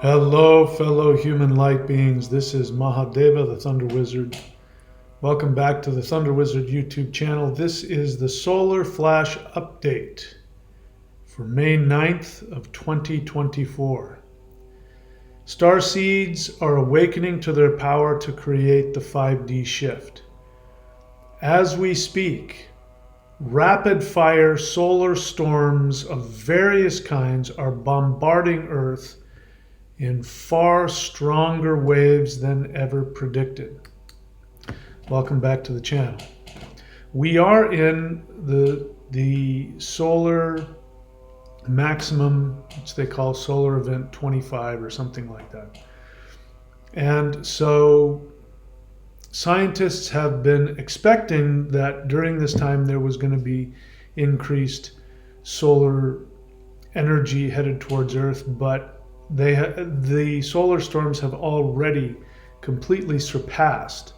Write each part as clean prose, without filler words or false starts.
Hello, fellow human light beings. This is Mahadeva, the Thunder Wizard. Welcome back to the Thunder Wizard YouTube channel. This is the Solar Flash Update for May 9th of 2024. StarSeeds are awakening to their power to create the 5D shift. As we speak, rapid-fire solar storms of various kinds are bombarding Earth in far stronger waves than ever predicted. Welcome back to the channel. We are in the solar maximum, which they call solar event 25 or something like that. And so scientists have been expecting that during this time there was going to be increased solar energy headed towards Earth, but the solar storms have already completely surpassed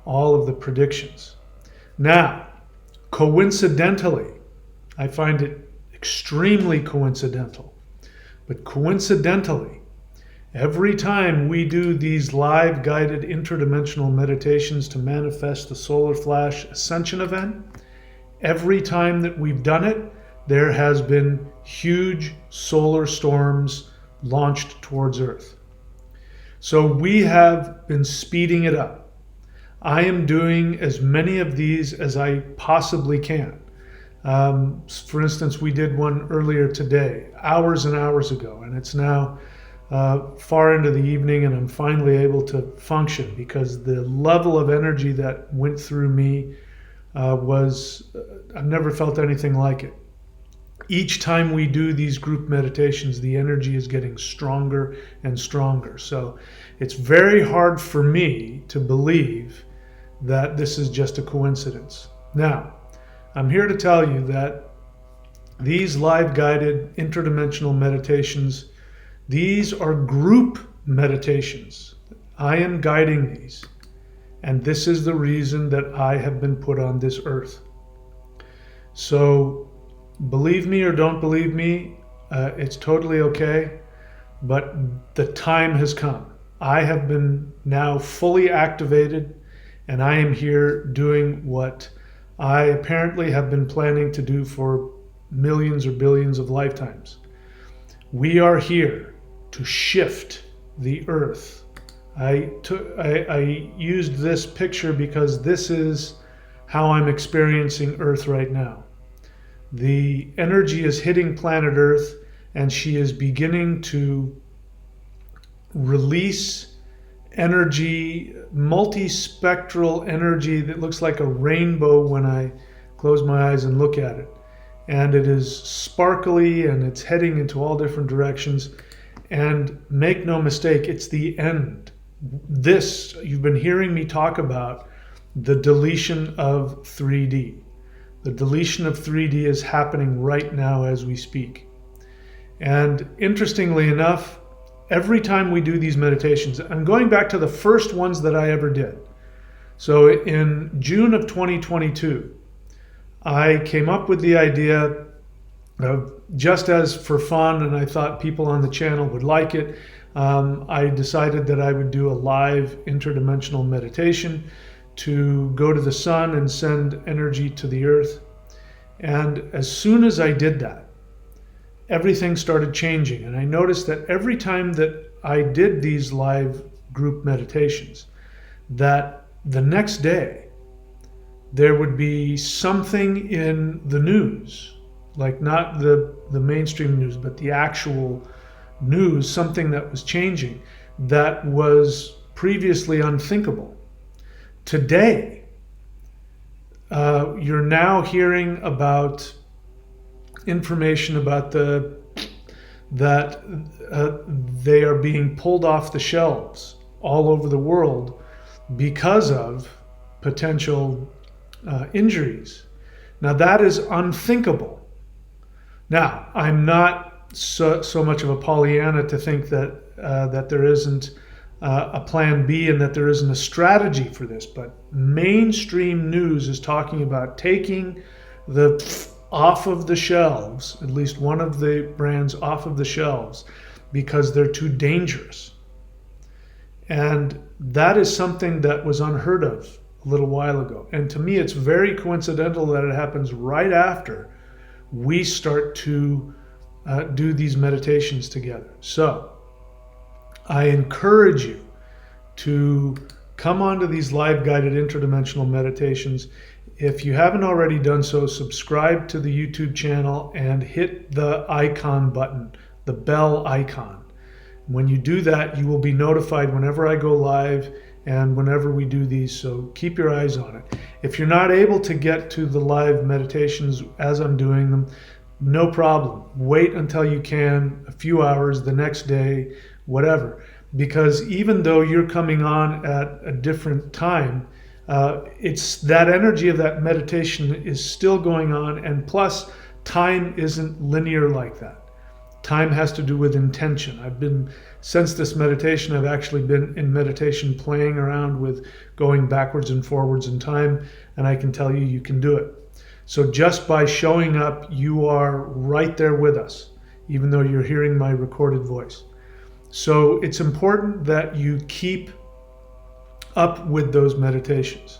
all of the predictions. Now, coincidentally, I find it extremely coincidental, but coincidentally, every time we do these live guided interdimensional meditations to manifest the Solar Flash Ascension event, every time that we've done it, there has been huge solar storms launched towards Earth. So we have been speeding it up. I am doing as many of these as I possibly can. For instance, we did one earlier today, hours and hours ago, and it's now far into the evening, and I'm finally able to function because the level of energy that went through me I've never felt anything like it. Each time we do these group meditations, the energy is getting stronger and stronger. So it's very hard for me to believe that this is just a coincidence. Now, I'm here to tell you that these live guided interdimensional meditations, these are group meditations. I am guiding these. And this is the reason that I have been put on this earth. So believe me or don't believe me, it's totally okay, but the time has come. I have been now fully activated, and I am here doing what I apparently have been planning to do for millions or billions of lifetimes. We are here to shift the earth. I used this picture because this is how I'm experiencing Earth right now. The energy is hitting planet Earth, and she is beginning to release energy, multispectral energy that looks like a rainbow when I close my eyes and look at it. And it is sparkly, and it's heading into all different directions. And make no mistake, it's the end. This, you've been hearing me talk about the deletion of 3D. The deletion of 3D is happening right now as we speak. And interestingly enough, every time we do these meditations, I'm going back to the first ones that I ever did. So in June of 2022, I came up with the idea of, just as for fun, and I thought people on the channel would like it, I decided that I would do a live interdimensional meditation to go to the sun and send energy to the earth. And as soon as I did that, everything started changing. And I noticed that every time that I did these live group meditations, that the next day there would be something in the news, like not the mainstream news, but the actual news, something that was changing that was previously unthinkable. Today, you're now hearing about information about that they are being pulled off the shelves all over the world because of potential injuries. Now that is unthinkable. Now, I'm not so much of a Pollyanna to think that there isn't a plan B and that there isn't a strategy for this, but mainstream news is talking about taking off of the shelves, at least one of the brands off of the shelves, because they're too dangerous. And that is something that was unheard of a little while ago. And to me, it's very coincidental that it happens right after we start to do these meditations together. So I encourage you to come onto these live guided interdimensional meditations. If you haven't already done so, subscribe to the YouTube channel and hit the icon button, the bell icon. When you do that, you will be notified whenever I go live and whenever we do these, so keep your eyes on it. If you're not able to get to the live meditations as I'm doing them, no problem. Wait until you can, a few hours, the next day, whatever. Because even though you're coming on at a different time, it's that energy of that meditation is still going on, and plus time isn't linear like that. Time has to do with intention. Since this meditation, I've actually been in meditation playing around with going backwards and forwards in time, and I can tell you, you can do it. So just by showing up, you are right there with us, even though you're hearing my recorded voice. So it's important that you keep up with those meditations.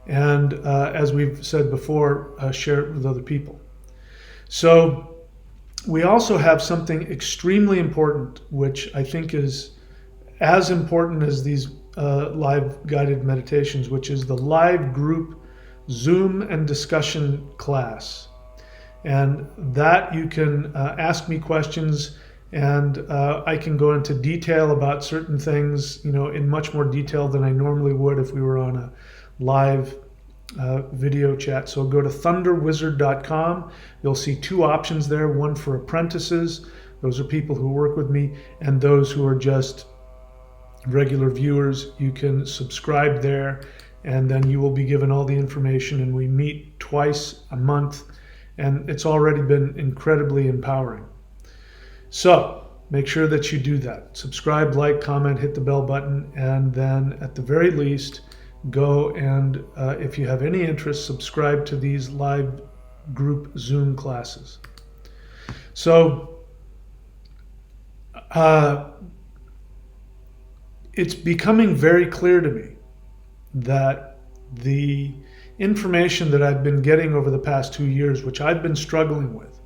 And as we've said before, share it with other people. So we also have something extremely important, which I think is as important as these live guided meditations, which is the live group Zoom and discussion class. And that you can ask me questions, and I can go into detail about certain things, in much more detail than I normally would if we were on a live video chat. So go to thunderwizard.com. You'll see two options there, one for apprentices, those are people who work with me, and those who are just regular viewers. You can subscribe there, and then you will be given all the information, and we meet twice a month, and it's already been incredibly empowering. So make sure that you do that. Subscribe, like, comment, hit the bell button, and then at the very least, go and, if you have any interest, subscribe to these live group Zoom classes. So it's becoming very clear to me that the information that I've been getting over the past 2 years, which I've been struggling with,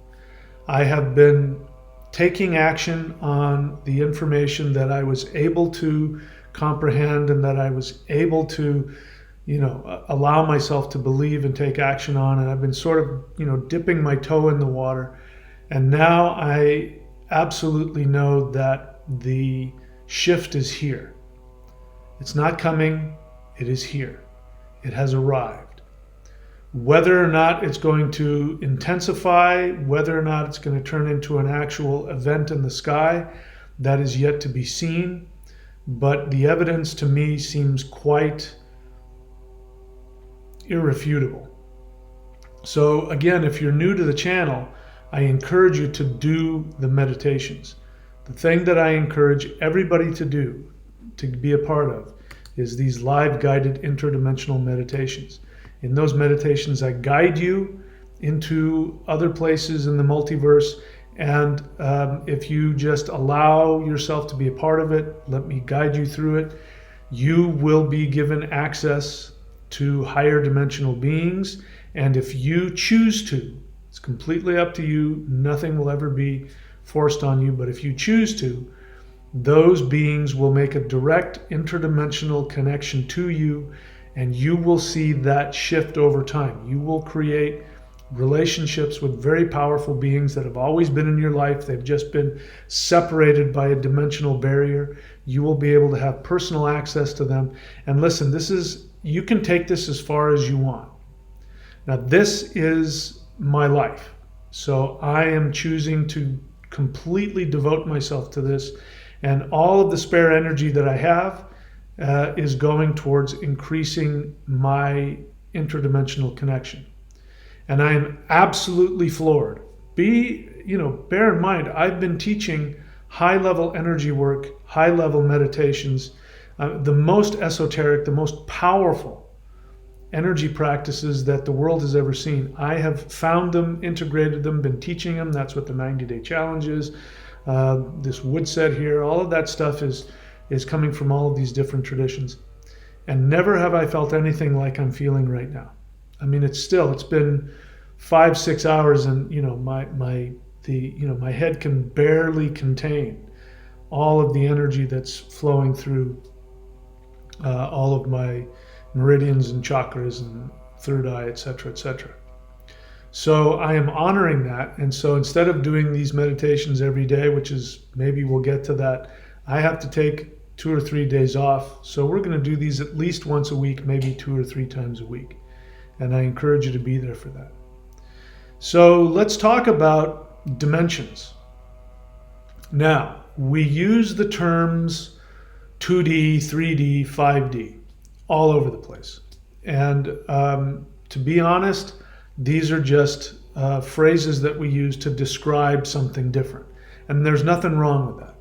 I have been taking action on the information that I was able to comprehend and that I was able to, allow myself to believe and take action on. And I've been sort of, dipping my toe in the water. And now I absolutely know that the shift is here. It's not coming, it is here. It has arrived. Whether or not it's going to intensify, whether or not it's going to turn into an actual event in the sky, that is yet to be seen. But the evidence to me seems quite irrefutable. So again, if you're new to the channel, I encourage you to do the meditations. The thing that I encourage everybody to do, to be a part of, is these live guided interdimensional meditations. In those meditations, I guide you into other places in the multiverse. And if you just allow yourself to be a part of it, let me guide you through it, you will be given access to higher dimensional beings. And if you choose to, it's completely up to you. Nothing will ever be forced on you. But if you choose to, those beings will make a direct interdimensional connection to you, and you will see that shift over time. You will create relationships with very powerful beings that have always been in your life. They've just been separated by a dimensional barrier. You will be able to have personal access to them. And listen, you can take this as far as you want. Now, this is my life. So I am choosing to completely devote myself to this. And all of the spare energy that I have is going towards increasing my interdimensional connection. And I am absolutely floored. Bear in mind, I've been teaching high-level energy work, high-level meditations, the most esoteric, the most powerful energy practices that the world has ever seen. I have found them, integrated them, been teaching them. That's what the 90-day challenge is. This wood set here, all of that stuff is coming from all of these different traditions. And never have I felt anything like I'm feeling right now. I mean, it's been 5-6 hours, and my head can barely contain all of the energy that's flowing through all of my meridians and chakras and third eye, etc., etc. So I am honoring that. And so instead of doing these meditations every day, which is, maybe we'll get to that, I have to take 2 or 3 days off. So we're going to do these at least once a week, maybe 2 or 3 times a week. And I encourage you to be there for that. So let's talk about dimensions. Now, we use the terms 2D, 3D, 5D all over the place. And to be honest, these are just phrases that we use to describe something different. And there's nothing wrong with that.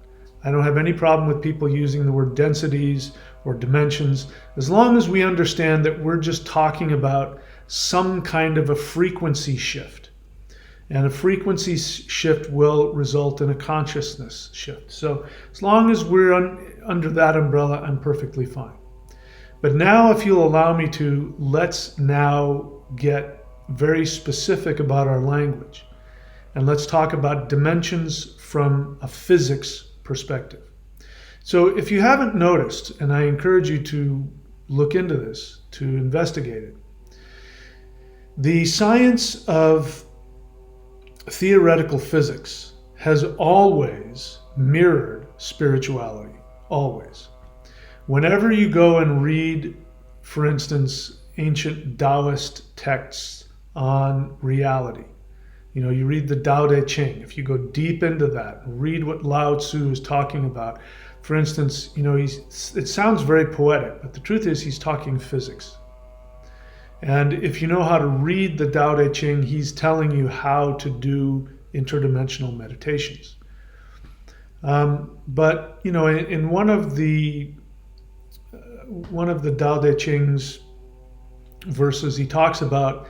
I don't have any problem with people using the word densities or dimensions, as long as we understand that we're just talking about some kind of a frequency shift. And a frequency shift will result in a consciousness shift. So as long as we're under that umbrella, I'm perfectly fine. But now, if you'll allow me to, let's now get very specific about our language. And let's talk about dimensions from a physics perspective. So if you haven't noticed, and I encourage you to look into this, to investigate it, the science of theoretical physics has always mirrored spirituality, always. Whenever you go and read, for instance, ancient Taoist texts on reality, you read the Tao Te Ching. If you go deep into that, read what Lao Tzu is talking about. For instance, it sounds very poetic, but the truth is he's talking physics. And if you know how to read the Tao Te Ching, he's telling you how to do interdimensional meditations. But in one of the Tao Te Ching's verses, he talks about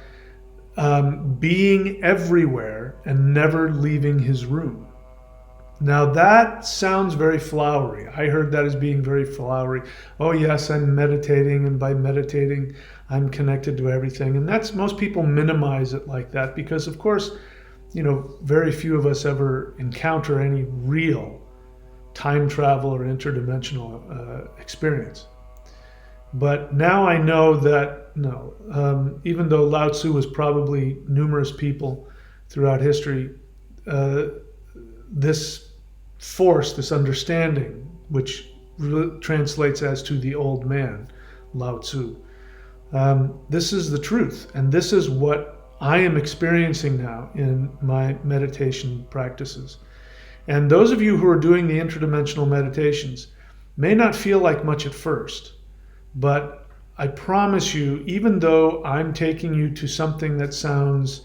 being everywhere and never leaving his room. Now that sounds very flowery. I heard that as being very flowery. Oh yes, I'm meditating, and by meditating, I'm connected to everything. And most people minimize it like that because, of course, very few of us ever encounter any real time travel or interdimensional experience. But now I know that no, even though Lao Tzu was probably numerous people throughout history, this force, this understanding, which translates as to the old man, Lao Tzu, this is the truth. And this is what I am experiencing now in my meditation practices. And those of you who are doing the interdimensional meditations may not feel like much at first, but I promise you, even though I'm taking you to something that sounds,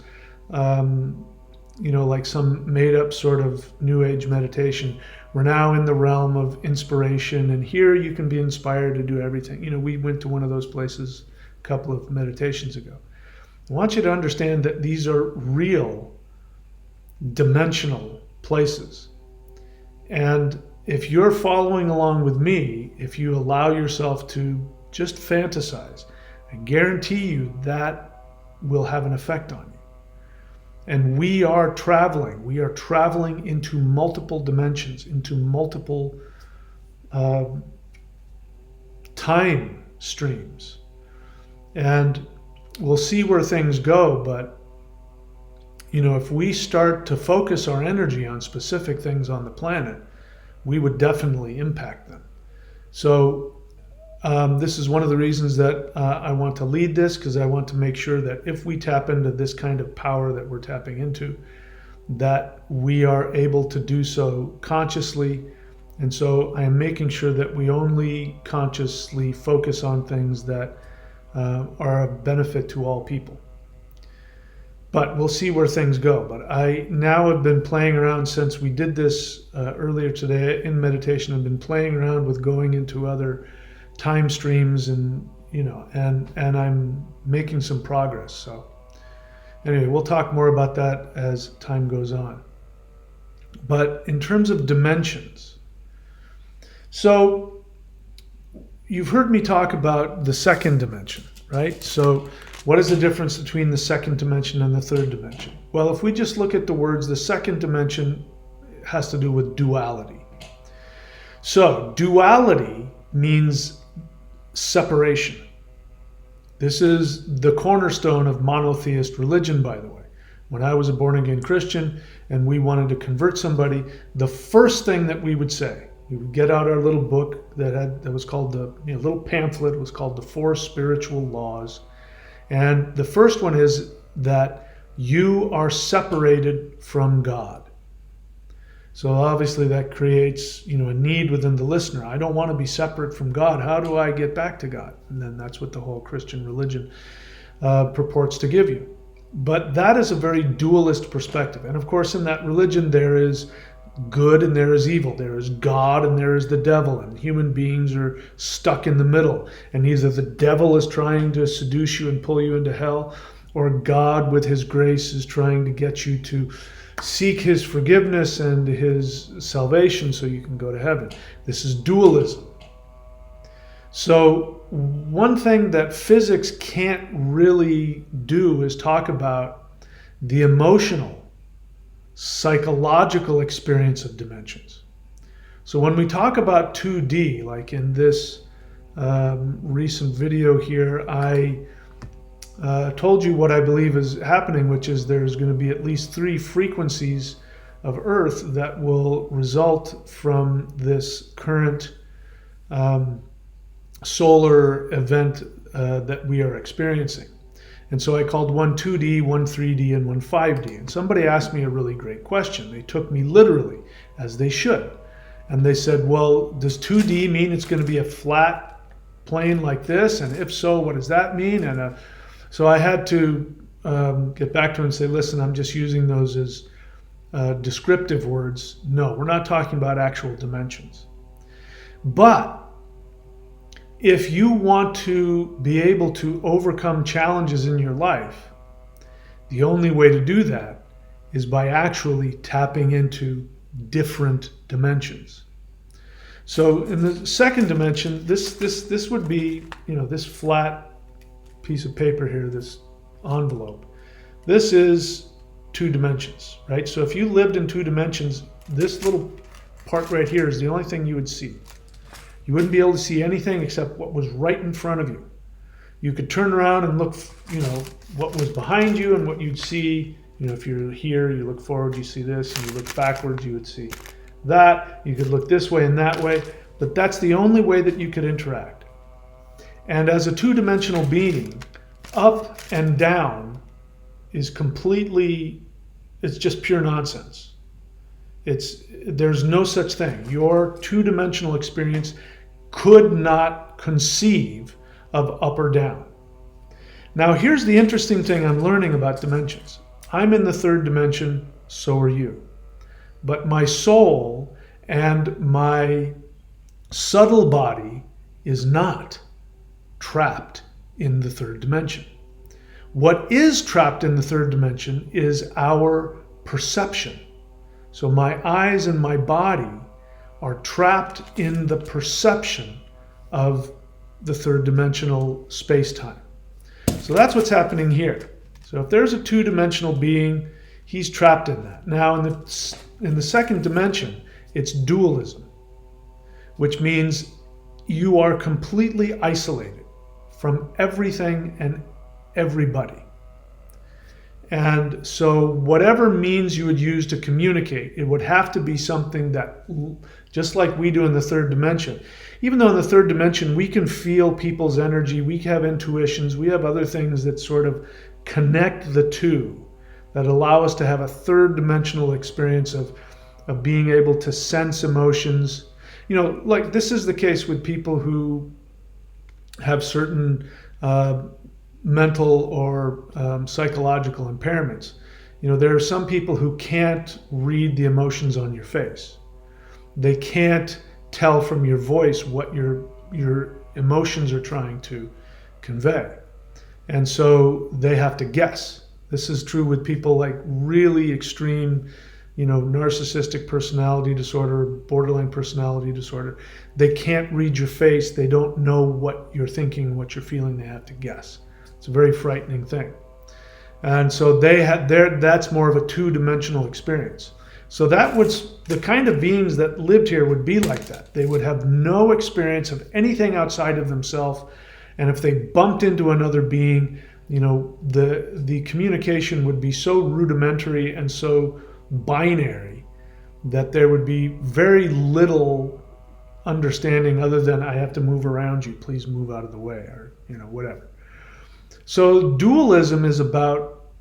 like some made-up sort of New Age meditation, we're now in the realm of inspiration, and here you can be inspired to do everything. We went to one of those places a couple of meditations ago. I want you to understand that these are real dimensional places. And if you're following along with me, if you allow yourself to just fantasize, I guarantee you that will have an effect on you. And we are traveling into multiple dimensions, into multiple time streams. And we'll see where things go, but if we start to focus our energy on specific things on the planet, we would definitely impact them. So this is one of the reasons that I want to lead this, because I want to make sure that if we tap into this kind of power that we're tapping into, that we are able to do so consciously. And so I am making sure that we only consciously focus on things that are of benefit to all people. But we'll see where things go. But I now have been playing around since we did this earlier today in meditation. I've been playing around with going into other time streams and and I'm making some progress. So anyway, we'll talk more about that as time goes on. But in terms of dimensions, so you've heard me talk about the second dimension, right? So what is the difference between the second dimension and the third dimension? Well, if we just look at the words, the second dimension has to do with duality. So duality means separation. This is the cornerstone of monotheist religion, by the way. When I was a born-again Christian and we wanted to convert somebody, the first thing that we would say, we would get out our little book that was called little pamphlet, was called The Four Spiritual Laws. And the first one is that you are separated from God. So obviously that creates, a need within the listener. I don't want to be separate from God. How do I get back to God? And then that's what the whole Christian religion purports to give you. But that is a very dualist perspective. And of course, in that religion, there is good and there is evil. There is God and there is the devil. And human beings are stuck in the middle. And either the devil is trying to seduce you and pull you into hell, or God with his grace is trying to get you to seek his forgiveness and his salvation so you can go to heaven. This is dualism. So one thing that physics can't really do is talk about the emotional, psychological experience of dimensions. So when we talk about 2D, like in this recent video here, I told you what I believe is happening, which is there's going to be at least 3 frequencies of Earth that will result from this current solar event that we are experiencing. And so I called one 2D, one 3D, and one 5D. And somebody asked me a really great question. They took me literally, as they should. And they said, well, does 2D mean it's going to be a flat plane like this? And if so, what does that mean? And so I had to get back to him and say, listen, I'm just using those as descriptive words. No, we're not talking about actual dimensions. But if you want to be able to overcome challenges in your life, the only way to do that is by actually tapping into different dimensions. So in the second dimension, this would be, this flat piece of paper here, this envelope. This is 2 dimensions, right? So if you lived in 2 dimensions, this little part right here is the only thing you would see. You wouldn't be able to see anything except what was right in front of you. You could turn around and look, what was behind you, and what you'd see, if you're here, you look forward, you see this, and you look backwards, you would see that. You could look this way and that way, but that's the only way that you could interact. And as a 2-dimensional being, up and down is it's just pure nonsense. There's no such thing. Your 2-dimensional experience could not conceive of up or down. Now, here's the interesting thing I'm learning about dimensions. I'm in the 3rd dimension, so are you. But my soul and my subtle body is not trapped in the 3rd dimension. What is trapped in the 3rd dimension is our perception. So my eyes and my body are trapped in the perception of the 3rd dimensional space-time. So that's what's happening here. So if there's a 2-dimensional being, he's trapped in that. Now in the 2nd dimension, it's dualism, which means you are completely isolated from everything and everybody. And so whatever means you would use to communicate, it would have to be something that, just like we do in the 3rd dimension, even though in the 3rd dimension we can feel people's energy, we have intuitions, we have other things that sort of connect the two, that allow us to have a 3rd dimensional experience of being able to sense emotions. Like this is the case with people who have certain mental or psychological impairments. There are some people who can't read the emotions on your face. They can't tell from your voice what your emotions are trying to convey. And so they have to guess. This is true with people like really extreme, narcissistic personality disorder, borderline personality disorder. They can't read your face. They don't know what you're thinking, what you're feeling. They have to guess. It's a very frightening thing. And so that's more of a two-dimensional experience. So that was the kind of beings that lived here would be like that. They would have no experience of anything outside of themselves. And if they bumped into another being, the communication would be so rudimentary and so binary that there would be very little understanding other than I have to move around you, please move out of the way, or whatever. So dualism is about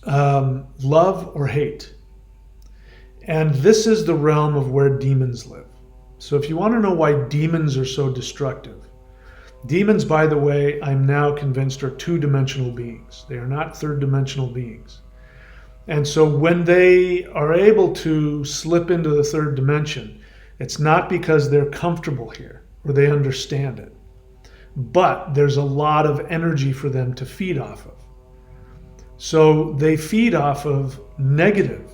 love or hate. And this is the realm of where demons live. So if you want to know why demons are so destructive, demons, by the way, I'm now convinced are two-dimensional beings. They are not third-dimensional beings. And so when they are able to slip into the third dimension, it's not because they're comfortable here or they understand it, but there's a lot of energy for them to feed off of. So they feed off of negative.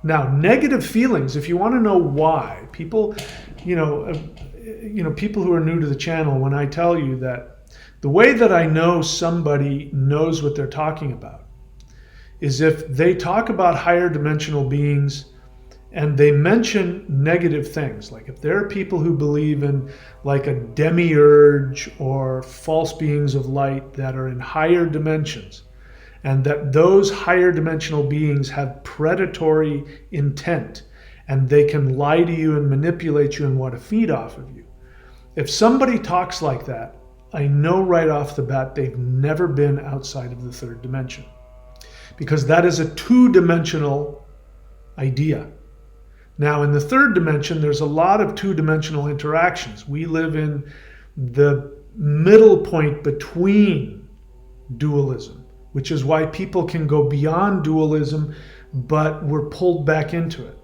Now, negative feelings, if you want to know why, people, people who are new to the channel, when I tell you that the way that I know somebody knows what they're talking about is if they talk about higher dimensional beings and they mention negative things. Like if there are people who believe in like a demiurge or false beings of light that are in higher dimensions, and that those higher dimensional beings have predatory intent and they can lie to you and manipulate you and want to feed off of you. If somebody talks like that, I know right off the bat they've never been outside of the third dimension, because that is a two-dimensional idea. Now, in the third dimension, there's a lot of two-dimensional interactions. We live in the middle point between dualism, which is why people can go beyond dualism, but we're pulled back into it.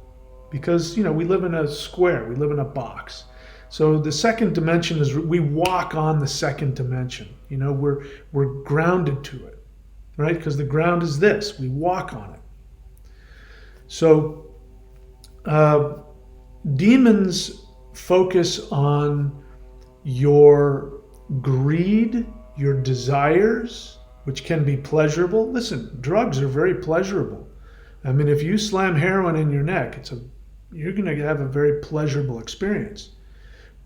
Because, we live in a square, we live in a box. So the second dimension is, we walk on the second dimension. We're grounded to it, right? Because the ground is this, we walk on it. So demons focus on your greed, your desires, which can be pleasurable. Listen, drugs are very pleasurable. I mean, if you slam heroin in your neck, you're going to have a very pleasurable experience,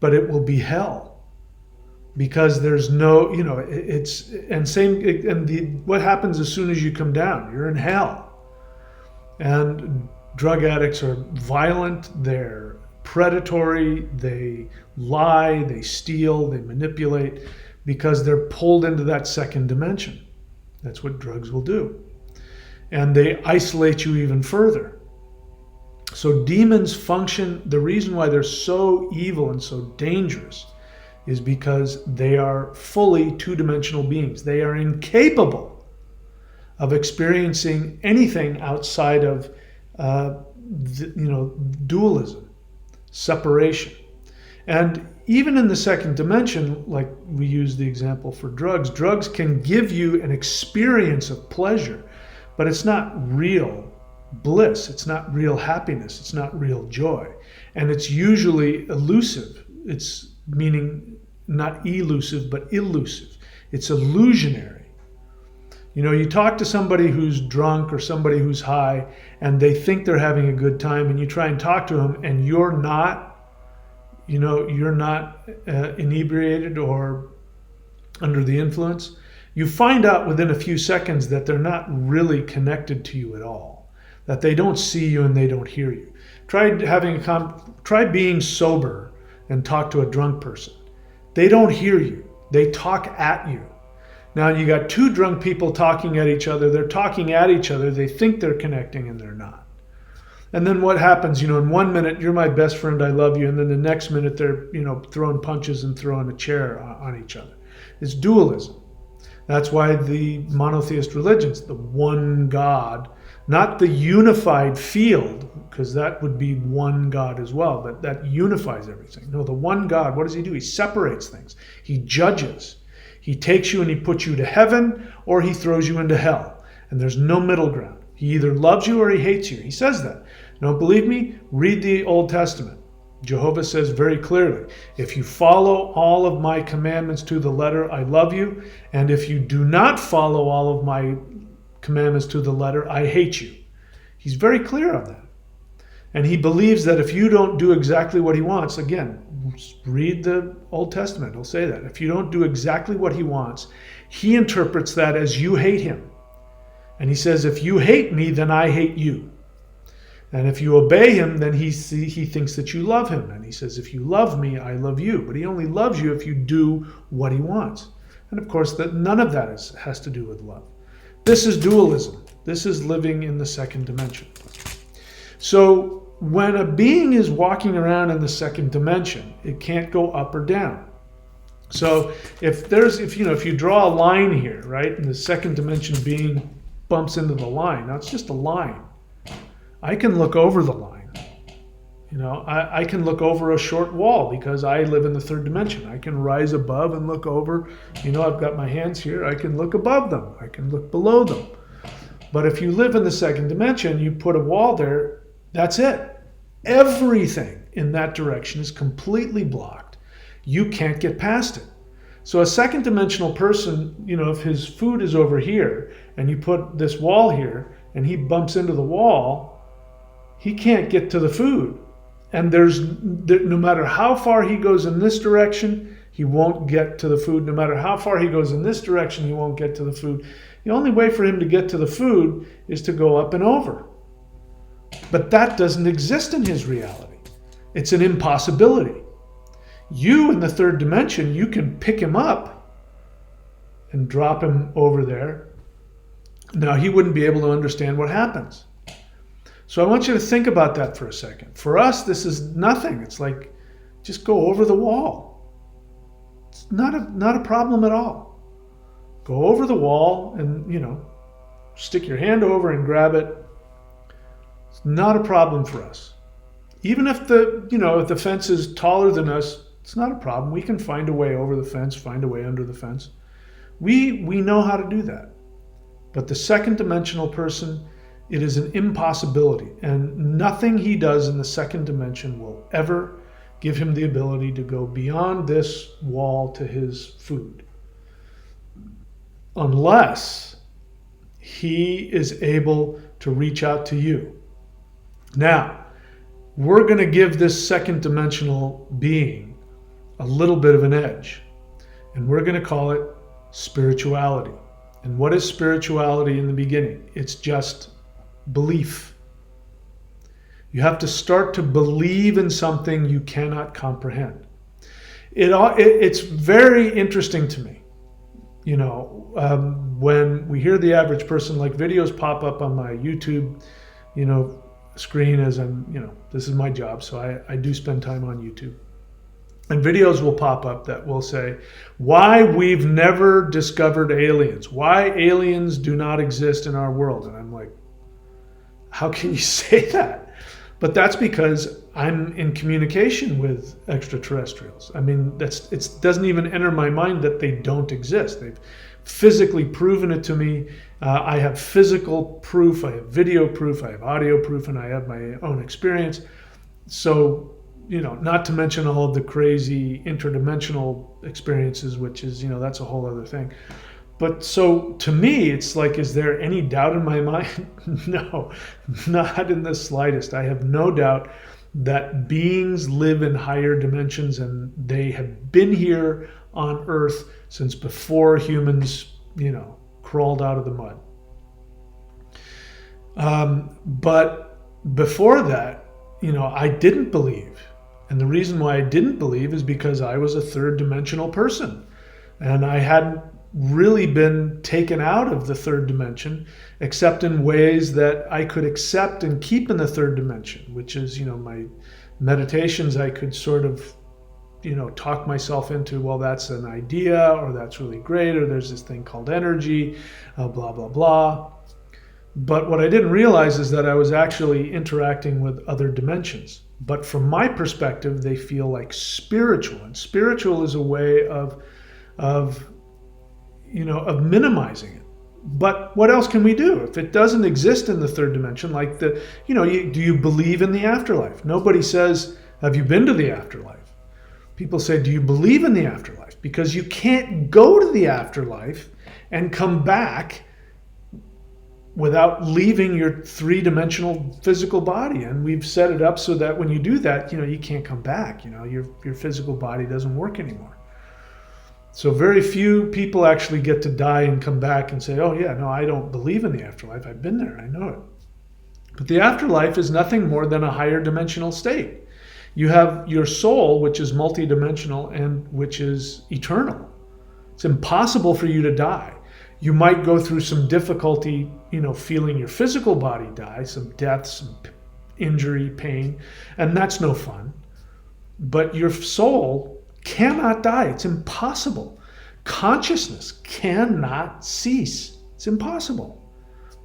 but it will be hell, because there's no, what happens as soon as you come down? You're in hell. And drug addicts are violent, they're predatory, they lie, they steal, they manipulate, because they're pulled into that second dimension. That's what drugs will do. And they isolate you even further. So demons function, the reason why they're so evil and so dangerous is because they are fully two-dimensional beings. They are incapable of experiencing anything outside of dualism, separation. And even in the second dimension, like we use the example for drugs can give you an experience of pleasure, but it's not real bliss, it's not real happiness, it's not real joy. And it's usually elusive. It's meaning not elusive, but illusive. It's illusionary. You talk to somebody who's drunk or somebody who's high, and they think they're having a good time, and you try and talk to them, and you're not inebriated or under the influence. You find out within a few seconds that they're not really connected to you at all, that they don't see you and they don't hear you. Try being sober and talk to a drunk person. They don't hear you. They talk at you. Now you got two drunk people talking at each other. They're talking at each other. They think they're connecting and they're not. And then what happens? In 1 minute, you're my best friend, I love you. And then the next minute they're, throwing punches and throwing a chair on each other. It's dualism. That's why the monotheist religions, the one God, not the unified field, because that would be one God as well, but that unifies everything. No, the one God, what does he do? He separates things. He judges. He takes you and he puts you to heaven, or he throws you into hell. And there's no middle ground. He either loves you or he hates you. He says that. Don't believe me? Read the Old Testament. Jehovah says very clearly, if you follow all of my commandments to the letter, I love you. And if you do not follow all of my commandments to the letter, I hate you. He's very clear on that. And he believes that if you don't do exactly what he wants, again, read the Old Testament, he'll say that. If you don't do exactly what he wants, he interprets that as you hate him. And he says, if you hate me, then I hate you. And if you obey him, then he thinks that you love him. And he says, if you love me, I love you. But he only loves you if you do what he wants. And of course, none of that has to do with love. This is dualism. This is living in the second dimension. So when a being is walking around in the second dimension, it can't go up or down. So if you draw a line here, right, and the second dimension being bumps into the line, now it's just a line. I can look over the line. I can look over a short wall because I live in the third dimension. I can rise above and look over. I've got my hands here. I can look above them. I can look below them. But if you live in the second dimension, you put a wall there, that's it. Everything in that direction is completely blocked. You can't get past it. So a second dimensional person, if his food is over here and you put this wall here and he bumps into the wall, he can't get to the food. And no matter how far he goes in this direction, he won't get to the food. No matter how far he goes in this direction, he won't get to the food. The only way for him to get to the food is to go up and over. But that doesn't exist in his reality. It's an impossibility. You in the third dimension, you can pick him up and drop him over there. Now, he wouldn't be able to understand what happens. So I want you to think about that for a second. For us, this is nothing. It's like, just go over the wall. It's not a problem at all. Go over the wall and, stick your hand over and grab it. It's not a problem for us. Even if the fence is taller than us, it's not a problem. We can find a way over the fence, find a way under the fence. We know how to do that. But the second dimensional person, it is an impossibility, and nothing he does in the second dimension will ever give him the ability to go beyond this wall to his food, unless he is able to reach out to you. Now, we're going to give this second dimensional being a little bit of an edge, and we're going to call it spirituality. And what is spirituality in the beginning? It's just belief. You have to start to believe in something you cannot comprehend. It's very interesting to me. When we hear the average person, like videos pop up on my YouTube, screen as this is my job, so I do spend time on YouTube. And videos will pop up that will say, why we've never discovered aliens, why aliens do not exist in our world. And I'm like, how can you say that? But that's because I'm in communication with extraterrestrials. I mean, it doesn't even enter my mind that they don't exist. They've physically proven it to me. I have physical proof, I have video proof, I have audio proof, and I have my own experience. So, not to mention all of the crazy interdimensional experiences, which is, that's a whole other thing. But so to me, it's like, is there any doubt in my mind? No, not in the slightest. I have no doubt that beings live in higher dimensions, and they have been here on Earth since before humans, crawled out of the mud. But before that, I didn't believe. And the reason why I didn't believe is because I was a third dimensional person, and I hadn't really been taken out of the third dimension, except in ways that I could accept and keep in the third dimension, which is, my meditations, I could sort of, talk myself into, well, that's an idea, or that's really great, or there's this thing called energy, blah, blah, blah. But what I didn't realize is that I was actually interacting with other dimensions. But from my perspective, they feel like spiritual. And spiritual is a way of of minimizing it. But what else can we do? If it doesn't exist in the third dimension, like do you believe in the afterlife? Nobody says, have you been to the afterlife? People say, do you believe in the afterlife? Because you can't go to the afterlife and come back without leaving your three-dimensional physical body. And we've set it up so that when you do that, you can't come back. Your physical body doesn't work anymore. So very few people actually get to die and come back and say, oh yeah, no, I don't believe in the afterlife. I've been there, I know it. But the afterlife is nothing more than a higher dimensional state. You have your soul, which is multidimensional and which is eternal. It's impossible for you to die. You might go through some difficulty, feeling your physical body die, some death, some injury, pain, and that's no fun. But your soul cannot die. It's impossible. Consciousness cannot cease. It's impossible.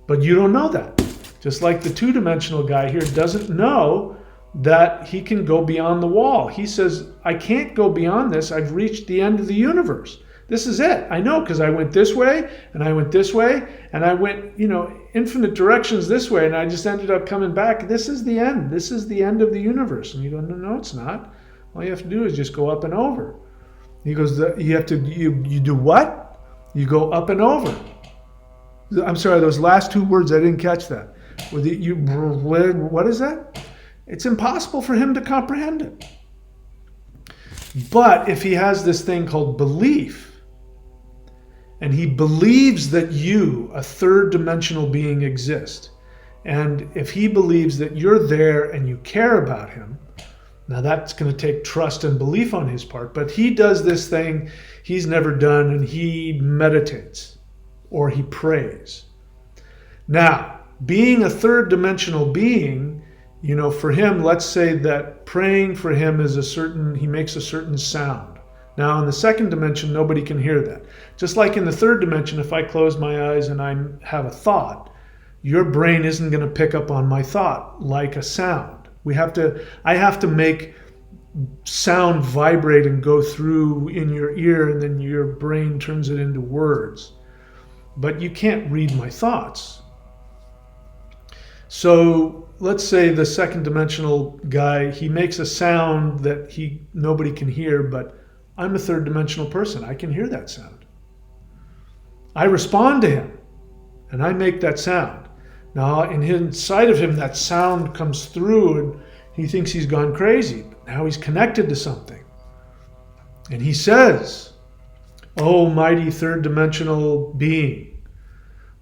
But you don't know that. Just like the two-dimensional guy here doesn't know that he can go beyond the wall. He says, I can't go beyond this. I've reached the end of the universe. This is it. I know, because I went this way, and I went this way, and I went, infinite directions this way, and I just ended up coming back. This is the end. This is the end of the universe. And you go, no, it's not. All you have to do is just go up and over. He goes, you do what? You go up and over. I'm sorry, those last two words, I didn't catch that. What is that? It's impossible for him to comprehend it. But if he has this thing called belief, and he believes that you, a third dimensional being, exist, and if he believes that you're there and you care about him, now that's going to take trust and belief on his part, but he does this thing he's never done, and he meditates or he prays. Now, being a third dimensional being, for him, let's say that praying for him is he makes a certain sound. Now, in the second dimension, nobody can hear that. Just like in the third dimension, if I close my eyes and I have a thought, your brain isn't going to pick up on my thought like a sound. I have to make sound vibrate and go through in your ear, and then your brain turns it into words. But you can't read my thoughts. So let's say the second dimensional guy, he makes a sound that nobody can hear, but I'm a third dimensional person. I can hear that sound. I respond to him and I make that sound. Now, inside of him, that sound comes through and he thinks he's gone crazy. But now he's connected to something. And he says, "Oh, mighty third dimensional being,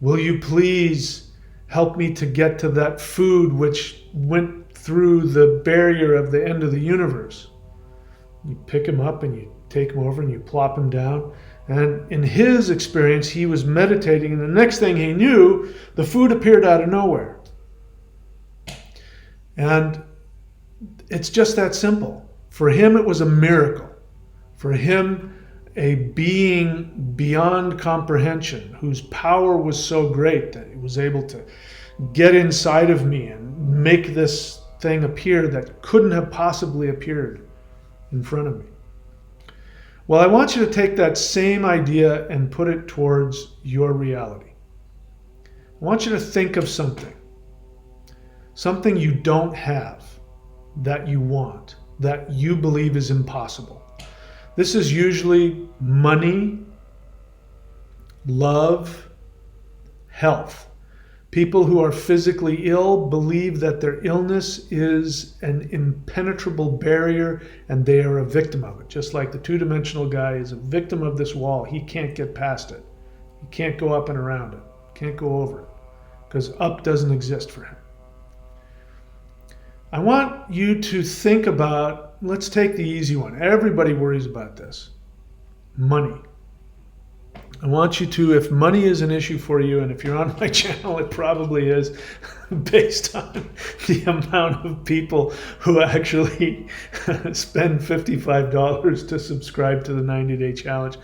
will you please help me to get to that food which went through the barrier of the end of the universe?" You pick him up and you take him over and you plop him down. And in his experience, he was meditating, and the next thing he knew, the food appeared out of nowhere. And it's just that simple. For him, it was a miracle. For him, a being beyond comprehension, whose power was so great that he was able to get inside of me and make this thing appear that couldn't have possibly appeared in front of me. Well, I want you to take that same idea and put it towards your reality. I want you to think of something you don't have, that you want, that you believe is impossible. This is usually money, love, health. People who are physically ill believe that their illness is an impenetrable barrier and they are a victim of it. Just like the two-dimensional guy is a victim of this wall. He can't get past it. He can't go up and around it. Can't go over it because up doesn't exist for him. I want you to think about, let's take the easy one. Everybody worries about this. Money. I want you to, if money is an issue for you, and if you're on my channel, it probably is, based on the amount of people who actually spend $55 to subscribe to the 90-day challenge.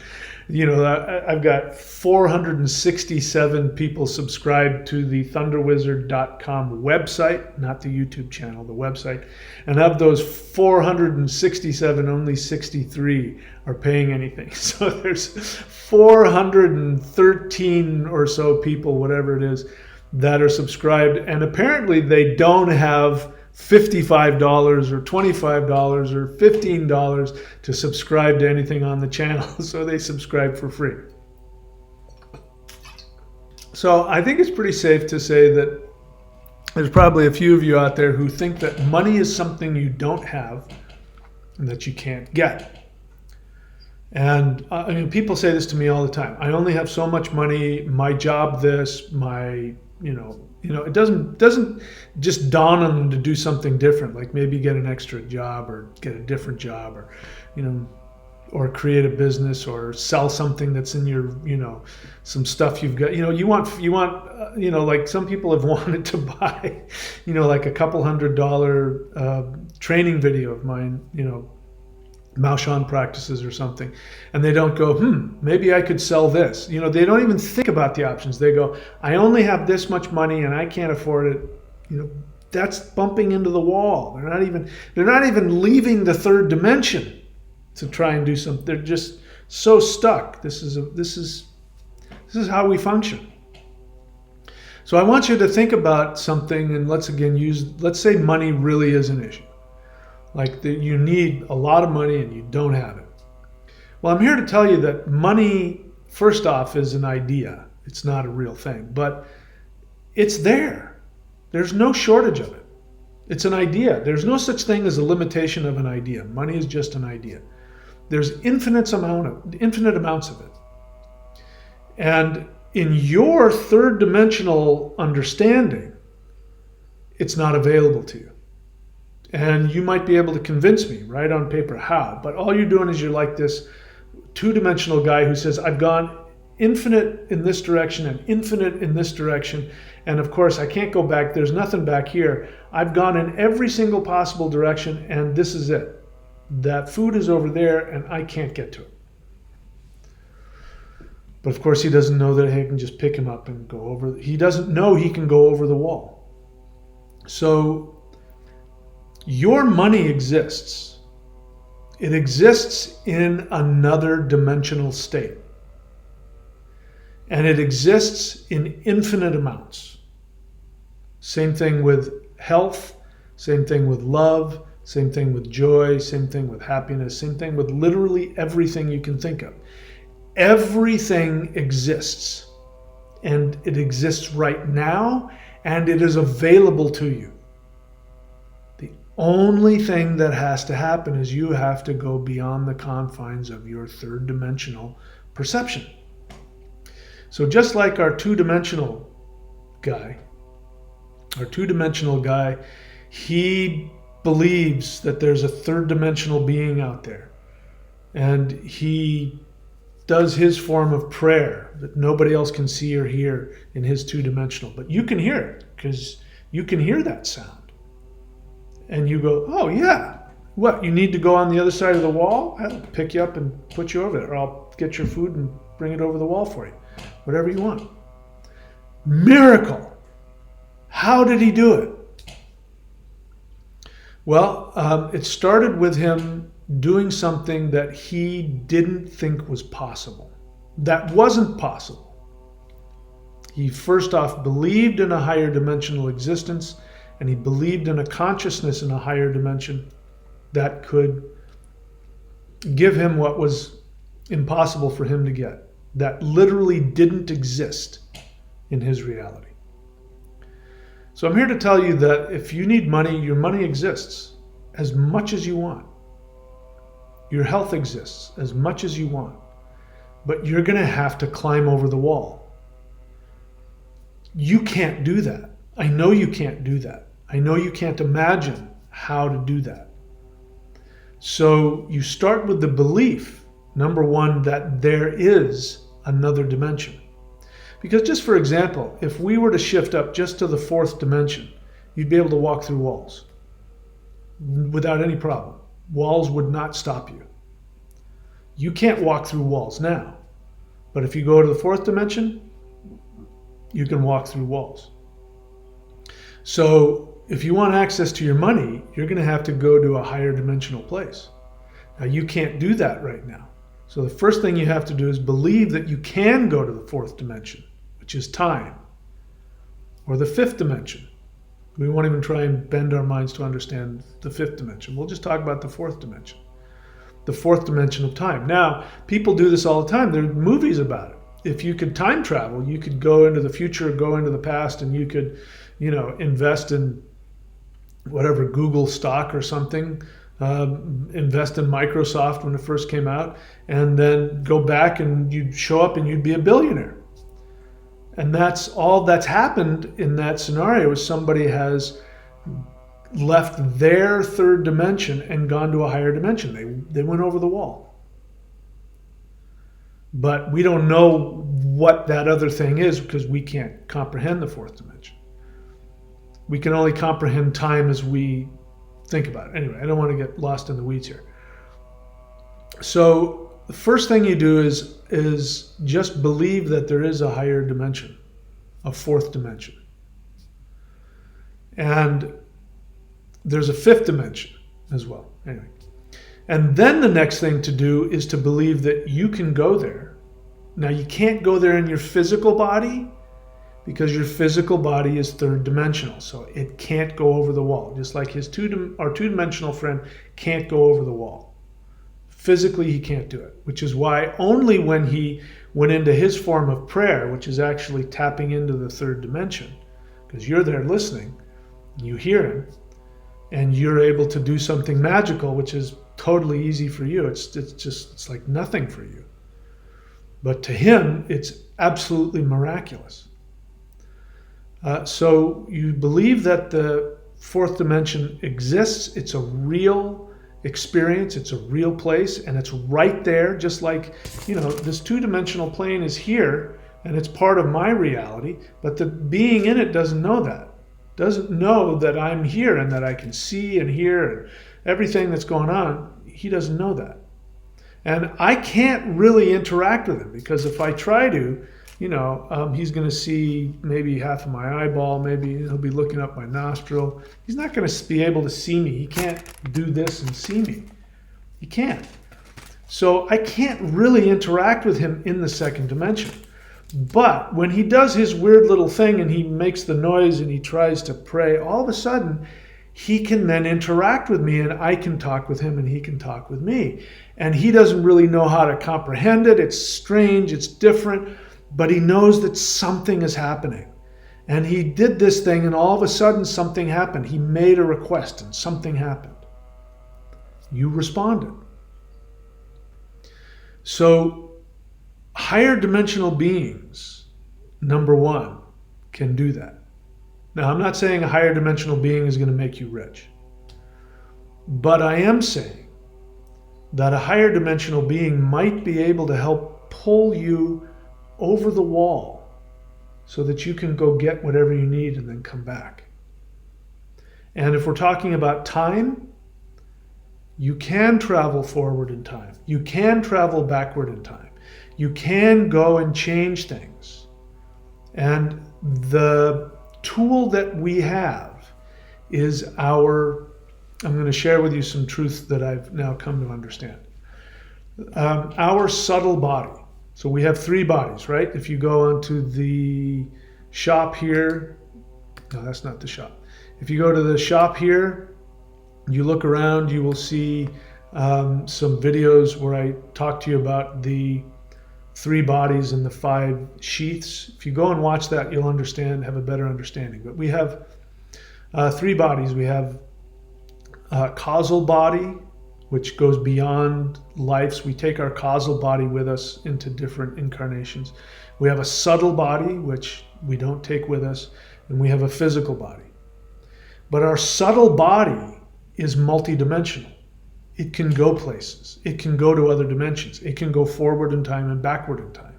You know, I've got 467 people subscribed to the thunderwizard.com website, not the YouTube channel, the website. And of those 467, only 63 are paying anything. So there's 413 or so people, whatever it is, that are subscribed. And apparently they don't have $55 or $25 or $15 to subscribe to anything on the channel, so they subscribe for free. So I think it's pretty safe to say that there's probably a few of you out there who think that money is something you don't have and that you can't get. And I mean, people say this to me all the time. I only have so much money, my job this, my, it doesn't just dawn on them to do something different, like maybe get an extra job or get a different job, or, or create a business or sell something that's in your, some stuff you've got. You want, like some people have wanted to buy, like a couple $100 training video of mine, Maoshan practices or something, and they don't go, maybe I could sell this. They don't even think about the options. They go, I only have this much money and I can't afford it. That's bumping into the wall. They're not even leaving the third dimension to try and do something. They're just so stuck. This is how we function. So I want you to think about something, and let's say money really is an issue. Like you need a lot of money and you don't have it. Well, I'm here to tell you that money, first off, is an idea. It's not a real thing, but it's there. There's no shortage of it. It's an idea. There's no such thing as a limitation of an idea. Money is just an idea. There's infinite amounts of it. And in your third dimensional understanding, it's not available to you. And you might be able to convince me right on paper how, but all you're doing is you're like this two-dimensional guy who says, I've gone infinite in this direction and infinite in this direction, and of course I can't go back, there's nothing back here. I've gone in every single possible direction and this is it. That food is over there and I can't get to it. But of course he doesn't know that he can just pick him up and go over. He doesn't know he can go over the wall. So your money exists. It exists in another dimensional state. And it exists in infinite amounts. Same thing with health, same thing with love, same thing with joy, same thing with happiness, same thing with literally everything you can think of. Everything exists. And it exists right now, and it is available to you. Only thing that has to happen is you have to go beyond the confines of your third dimensional perception. So just like our two-dimensional guy, he believes that there's a third dimensional being out there. And he does his form of prayer that nobody else can see or hear in his two-dimensional. But you can hear it because you can hear that sound. And you go, oh yeah, what, you need to go on the other side of the wall? I'll pick you up and put you over there, or I'll get your food and bring it over the wall for you. Whatever you want. Miracle. How did he do it? Well, it started with him doing something that he didn't think was possible. That wasn't possible. He first off believed in a higher dimensional existence, and he believed in a consciousness in a higher dimension that could give him what was impossible for him to get, that literally didn't exist in his reality. So I'm here to tell you that if you need money, your money exists as much as you want. Your health exists as much as you want. But you're going to have to climb over the wall. You can't do that. I know you can't do that. I know you can't imagine how to do that. So you start with the belief, number one, that there is another dimension. Because just for example, if we were to shift up just to the fourth dimension, you'd be able to walk through walls without any problem. Walls would not stop you. You can't walk through walls now. But if you go to the fourth dimension, you can walk through walls. So if you want access to your money, you're going to have to go to a higher dimensional place. Now, you can't do that right now. So the first thing you have to do is believe that you can go to the fourth dimension, which is time, or the fifth dimension. We won't even try and bend our minds to understand the fifth dimension. We'll just talk about the fourth dimension, the fourth dimension of time. Now, people do this all the time. There are movies about it. If you could time travel, you could go into the future, go into the past, and you could, invest in whatever, Google stock or something, invest in Microsoft when it first came out, and then go back and you'd show up and you'd be a billionaire. And that's all that's happened in that scenario is somebody has left their third dimension and gone to a higher dimension. They went over the wall. But we don't know what that other thing is because we can't comprehend the fourth dimension. We can only comprehend time as we think about it. Anyway, I don't want to get lost in the weeds here. So the first thing you do is just believe that there is a higher dimension, a fourth dimension. And there's a fifth dimension as well. Anyway. And then the next thing to do is to believe that you can go there. Now, you can't go there in your physical body because your physical body is third dimensional. So it can't go over the wall. Just like our two-dimensional friend can't go over the wall. Physically, he can't do it, which is why only when he went into his form of prayer, which is actually tapping into the third dimension, because you're there listening, you hear him, and you're able to do something magical, which is totally easy for you. It's like nothing for you. But to him, it's absolutely miraculous. So you believe that the fourth dimension exists. It's a real experience. It's a real place, and it's right there. Just like, this two-dimensional plane is here, and it's part of my reality. But the being in it doesn't know that. Doesn't know that I'm here and that I can see and hear and everything that's going on. He doesn't know that. And I can't really interact with him because if I try to, he's going to see maybe half of my eyeball. Maybe he'll be looking up my nostril. He's not going to be able to see me. He can't do this and see me. He can't. So I can't really interact with him in the second dimension. But when he does his weird little thing and he makes the noise and he tries to pray, all of a sudden he can then interact with me and I can talk with him and he can talk with me. And he doesn't really know how to comprehend it. It's strange, it's different, but he knows that something is happening. And he did this thing and all of a sudden something happened. He made a request and something happened. You responded. So higher dimensional beings, number one, can do that. Now, I'm not saying a higher dimensional being is going to make you rich. But I am saying that a higher dimensional being might be able to help pull you over the wall so that you can go get whatever you need and then come back. And if we're talking about time, you can travel forward in time. You can travel backward in time. You can go and change things. And the tool that we have is I'm going to share with you some truths that I've now come to understand. Our subtle body. So we have three bodies, right? If you go onto the shop here, no, that's not the shop. If you go to the shop here, you look around, you will see some videos where I talk to you about the three bodies and the five sheaths. If you go and watch that, you'll have a better understanding. But we have three bodies. We have a causal body, which goes beyond lives. We take our causal body with us into different incarnations. We have a subtle body, which we don't take with us, and we have a physical body. But our subtle body is multidimensional. It can go places. It can go to other dimensions. It can go forward in time and backward in time.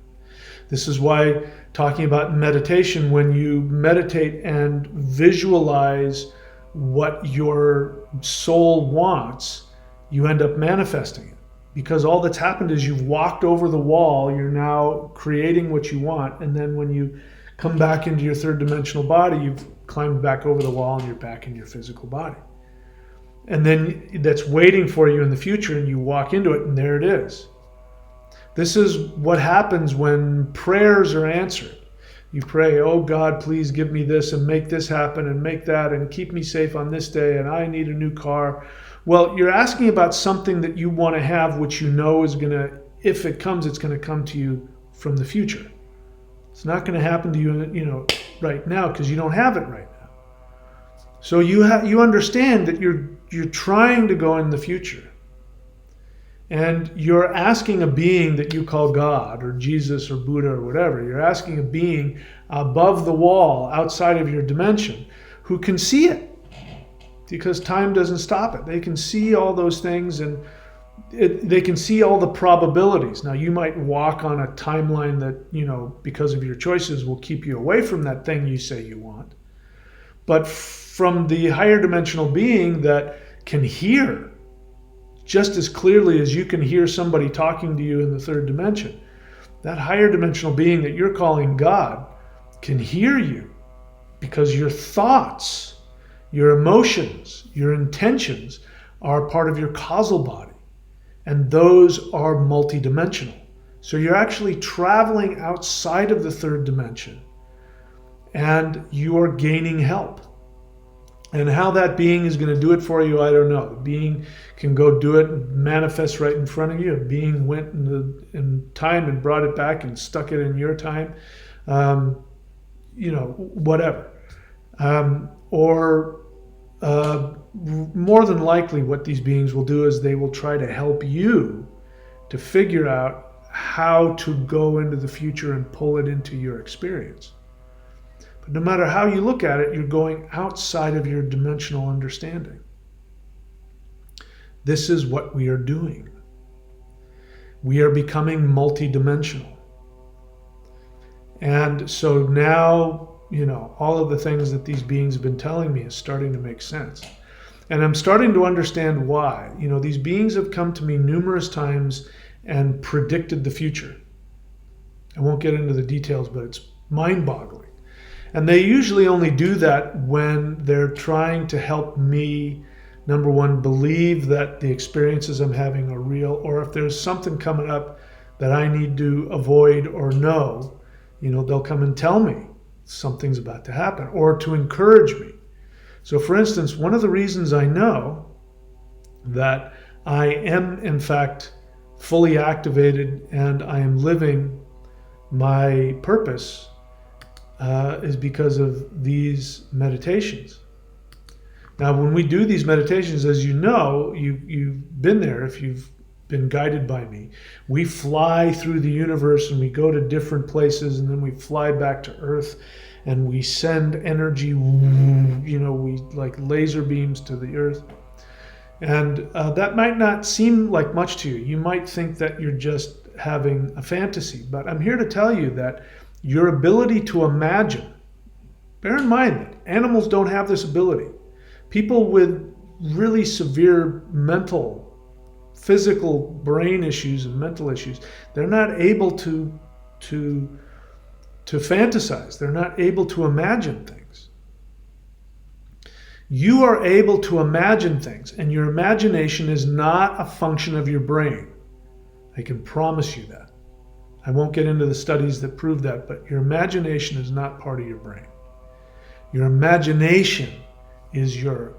This is why talking about meditation, when you meditate and visualize what your soul wants, you end up manifesting it. Because all that's happened is you've walked over the wall, you're now creating what you want, and then when you come back into your third dimensional body, you've climbed back over the wall and you're back in your physical body. And then that's waiting for you in the future, and you walk into it and there it is. This is what happens when prayers are answered. You pray, oh God, please give me this and make this happen and make that and keep me safe on this day and I need a new car. Well, you're asking about something that you want to have, which you know is going to, if it comes, it's going to come to you from the future. It's not going to happen to you, right now, because you don't have it right now. So you understand that you're trying to go in the future. And you're asking a being that you call God or Jesus or Buddha or whatever. You're asking a being above the wall, outside of your dimension, who can see it. Because time doesn't stop it. They can see all those things, and they can see all the probabilities. Now, you might walk on a timeline that, because of your choices, will keep you away from that thing you say you want. But from the higher dimensional being that can hear just as clearly as you can hear somebody talking to you in the third dimension, that higher dimensional being that you're calling God can hear you, because your thoughts, your emotions, your intentions are part of your causal body, and those are multidimensional. So you're actually traveling outside of the third dimension, and you are gaining help. And how that being is going to do it for you, I don't know. The being can go do it and manifest right in front of you. A being went in time and brought it back and stuck it in your time. Whatever. More than likely what these beings will do is they will try to help you to figure out how to go into the future and pull it into your experience. But no matter how you look at it, you're going outside of your dimensional understanding. This is what we are doing. We are becoming multidimensional. And so now, all of the things that these beings have been telling me is starting to make sense. And I'm starting to understand why. These beings have come to me numerous times and predicted the future. I won't get into the details, but it's mind-boggling. And they usually only do that when they're trying to help me, number one, believe that the experiences I'm having are real, or if there's something coming up that I need to avoid or know, they'll come and tell me something's about to happen, or to encourage me. So for instance, one of the reasons I know that I am in fact fully activated and I am living my purpose is because of these meditations. Now, when we do these meditations, as you know, you've been there if you've been guided by me. We fly through the universe and we go to different places, and then we fly back to Earth and we send energy, we like laser beams to the Earth. And that might not seem like much to you. You might think that you're just having a fantasy, but I'm here to tell you that your ability to imagine, bear in mind that animals don't have this ability. People with really severe physical brain issues and mental issues, they're not able to fantasize. They're not able to imagine things. You are able to imagine things, and your imagination is not a function of your brain. I can promise you that. I won't get into the studies that prove that, but your imagination is not part of your brain. Your imagination is your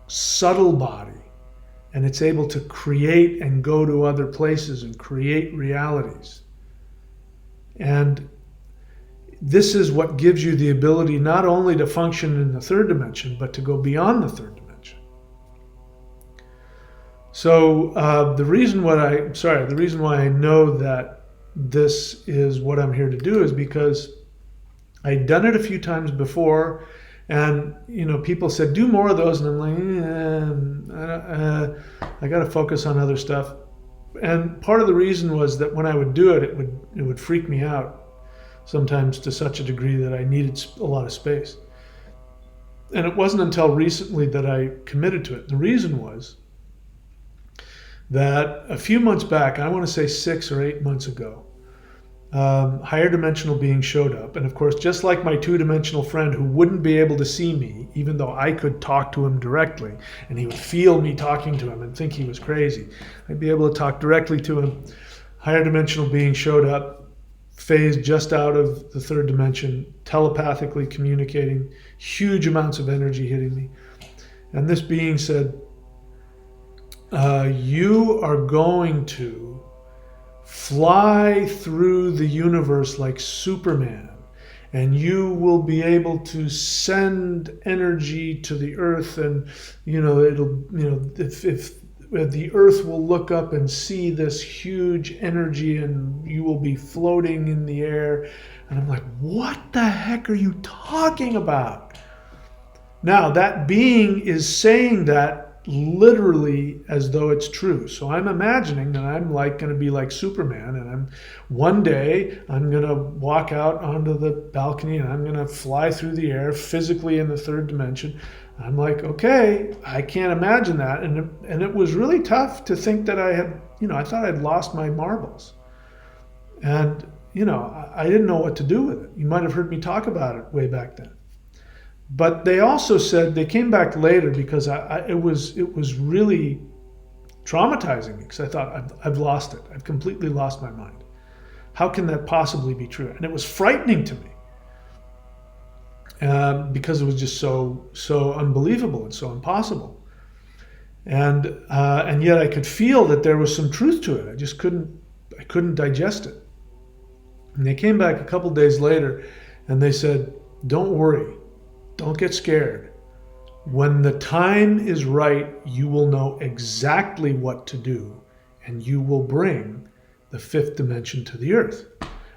subtle body, and it's able to create and go to other places and create realities. And this is what gives you the ability not only to function in the third dimension, but to go beyond the third dimension. So the reason why I know that this is what I'm here to do is because I'd done it a few times before, and people said, do more of those, and I'm like, I got to focus on other stuff. And part of the reason was that when I would do it, it would freak me out. sometimes to such a degree that I needed a lot of space. And it wasn't until recently that I committed to it. The reason was that a few months back, I want to say 6 or 8 months ago, higher dimensional being showed up. And of course, just like my two-dimensional friend who wouldn't be able to see me, even though I could talk to him directly, and he would feel me talking to him and think he was crazy, I'd be able to talk directly to him. Higher dimensional being showed up, phased just out of the third dimension, telepathically communicating, huge amounts of energy hitting me. And this being said, you are going to fly through the universe like Superman, and you will be able to send energy to the earth, and if the earth will look up and see this huge energy, and you will be floating in the air. And I'm like, what the heck are you talking about? Now that being is saying that literally as though it's true. So I'm imagining that I'm going to be like Superman, and one day I'm going to walk out onto the balcony and I'm going to fly through the air physically in the third dimension. I'm like, okay, I can't imagine that. And it was really tough to think that I thought I'd lost my marbles. And, I didn't know what to do with it. You might have heard me talk about it way back then. But they also said, they came back later because it was really traumatizing me, because I thought, I've lost it. I've completely lost my mind. How can that possibly be true? And it was frightening to me because it was just so unbelievable and so impossible. And yet I could feel that there was some truth to it. I just couldn't digest it. And they came back a couple days later and they said, don't worry. Don't get scared. When the time is right, you will know exactly what to do, and you will bring the fifth dimension to the earth.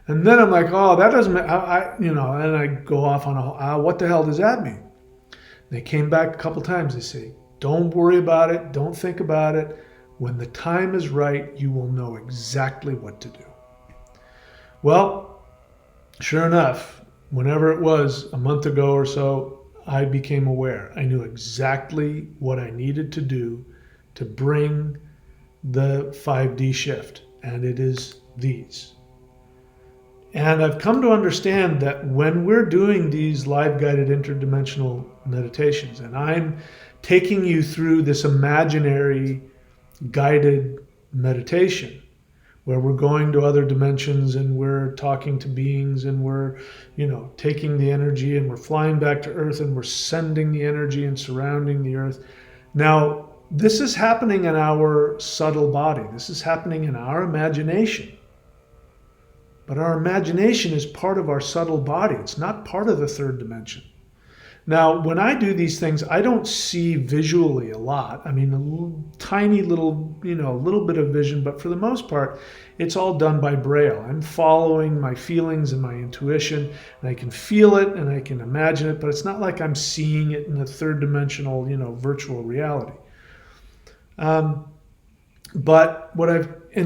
And then I'm like, oh, that doesn't, and I go off on what the hell does that mean? They came back a couple times. They say, don't worry about it. Don't think about it. When the time is right, you will know exactly what to do. Well, sure enough, whenever it was, a month ago or so, I became aware. I knew exactly what I needed to do to bring the 5D shift, and it is these. And I've come to understand that when we're doing these live guided interdimensional meditations, and I'm taking you through this imaginary guided meditation, where we're going to other dimensions and we're talking to beings and we're, taking the energy and we're flying back to Earth and we're sending the energy and surrounding the Earth. Now, this is happening in our subtle body. This is happening in our imagination. But our imagination is part of our subtle body. It's not part of the third dimension. Now, when I do these things, I don't see visually a lot. I mean, a tiny little, little bit of vision, but for the most part, it's all done by Braille. I'm following my feelings and my intuition, and I can feel it and I can imagine it, but it's not like I'm seeing it in a third dimensional, virtual reality.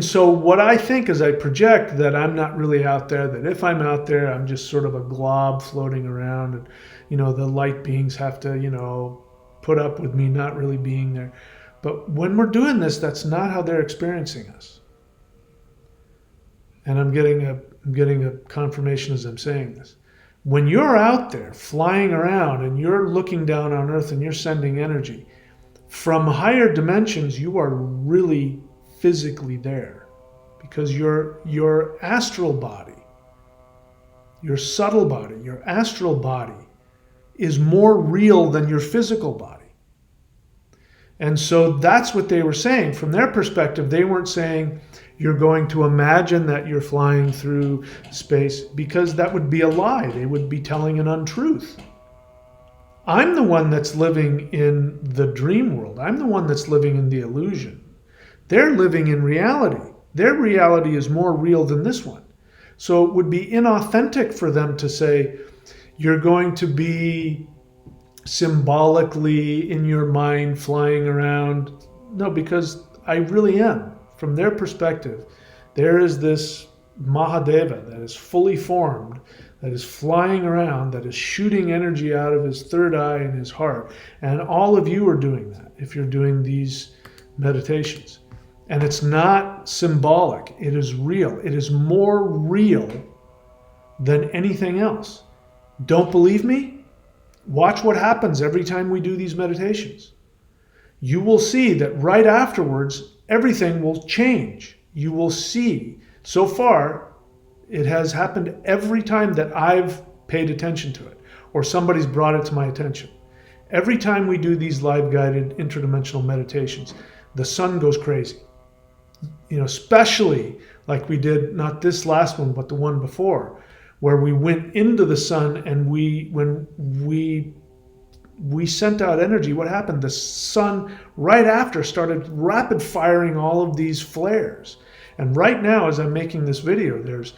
So what I think is I project that I'm not really out there, that if I'm out there, I'm just sort of a glob floating around, and the light beings have to, put up with me not really being there. But when we're doing this, that's not how they're experiencing us. And I'm getting a confirmation as I'm saying this. When you're out there flying around and you're looking down on Earth and you're sending energy, from higher dimensions, you are really physically there, because your astral body, your subtle body, your astral body is more real than your physical body. And so that's what they were saying. From their perspective, they weren't saying you're going to imagine that you're flying through space, because that would be a lie. They would be telling an untruth. I'm the one that's living in the dream world. I'm the one that's living in the illusion. They're living in reality. Their reality is more real than this one. So it would be inauthentic for them to say, you're going to be symbolically in your mind flying around. No, because I really am. From their perspective, there is this, Mahadeva, that is fully formed, that is flying around, that is shooting energy out of his third eye and his heart. And all of you are doing that if you're doing these meditations. And it's not symbolic, it is real. It is more real than anything else. Don't believe me? Watch what happens every time we do these meditations. You will see that right afterwards, everything will change. You will see. So far, it has happened every time that I've paid attention to it or somebody's brought it to my attention. Every time we do these live guided interdimensional meditations, the sun goes crazy. Especially like we did, not this last one, but the one before, where we went into the sun and when we sent out energy, what happened? The sun right after started rapid firing all of these flares. And right now, as I'm making this video, there's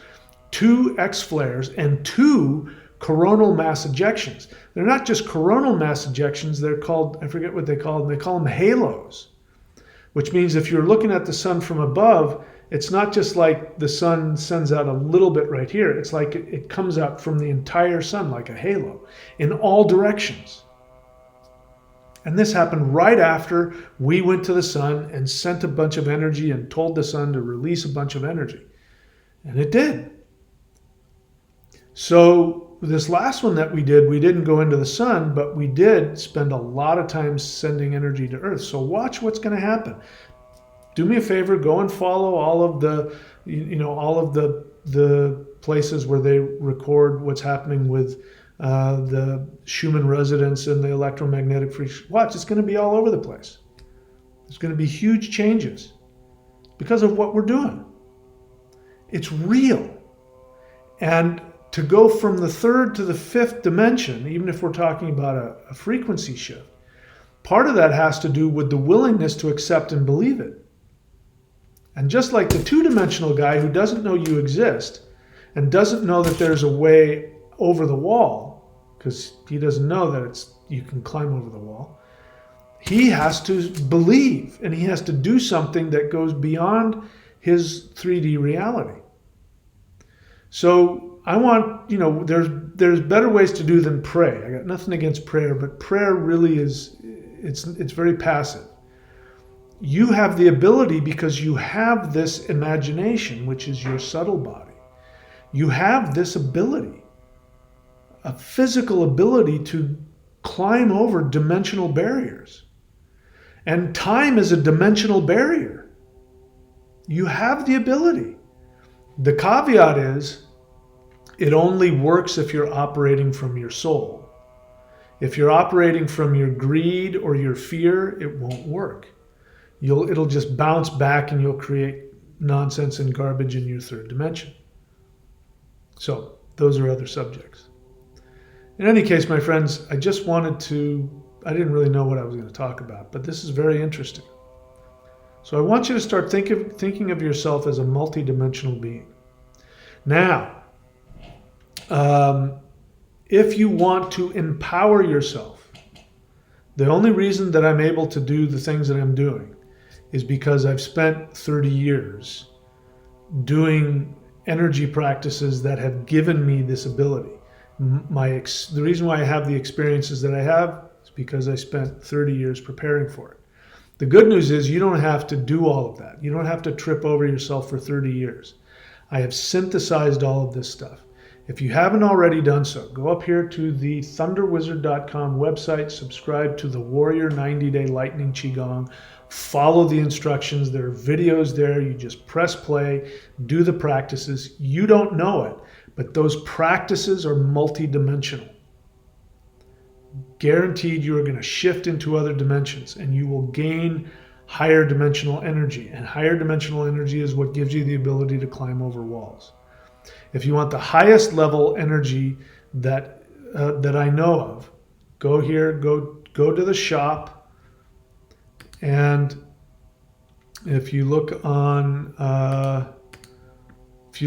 2 X flares and 2 coronal mass ejections. They're not just coronal mass ejections, they're called, I forget what they call them, they call them halos, which means if you're looking at the sun from above, it's not just like the sun sends out a little bit right here. It's like it comes out from the entire sun like a halo in all directions. And this happened right after we went to the sun and sent a bunch of energy and told the sun to release a bunch of energy. And it did. So this last one that we did, we didn't go into the sun, but we did spend a lot of time sending energy to Earth. So watch what's going to happen. Do me a favor, go and follow all of the, the places where they record what's happening with the Schumann resonance and the electromagnetic frequency. Watch, it's going to be all over the place. There's going to be huge changes because of what we're doing. It's real. And to go from the 3rd to the 5th dimension, even if we're talking about a frequency shift, part of that has to do with the willingness to accept and believe it. And just like the 2-dimensional guy who doesn't know you exist and doesn't know that there's a way over the wall, because he doesn't know that you can climb over the wall, he has to believe and he has to do something that goes beyond his 3D reality. So I want, there's better ways to do than pray. I got nothing against prayer, but prayer really is, it's very passive. You have the ability because you have this imagination, which is your subtle body. You have this ability, a physical ability to climb over dimensional barriers. And time is a dimensional barrier. You have the ability. The caveat is, it only works if you're operating from your soul. If you're operating from your greed or your fear, it won't work. It'll just bounce back and you'll create nonsense and garbage in your 3rd dimension. So those are other subjects. In any case, my friends, I didn't really know what I was going to talk about, but this is very interesting. So I want you to start thinking of yourself as a multidimensional being. Now, if you want to empower yourself, the only reason that I'm able to do the things that I'm doing is because I've spent 30 years doing energy practices that have given me this ability. The reason why I have the experiences that I have is because I spent 30 years preparing for it. The good news is you don't have to do all of that. You don't have to trip over yourself for 30 years. I have synthesized all of this stuff. If you haven't already done so, go up here to the thunderwizard.com website, subscribe to the Warrior 90-Day Lightning Qigong, follow the instructions. There are videos there. You just press play, do the practices. You don't know it, but those practices are multidimensional. Guaranteed you are going to shift into other dimensions and you will gain higher dimensional energy. And higher dimensional energy is what gives you the ability to climb over walls. If you want the highest level energy that I know of, go here, go to the shop, and if you look on, if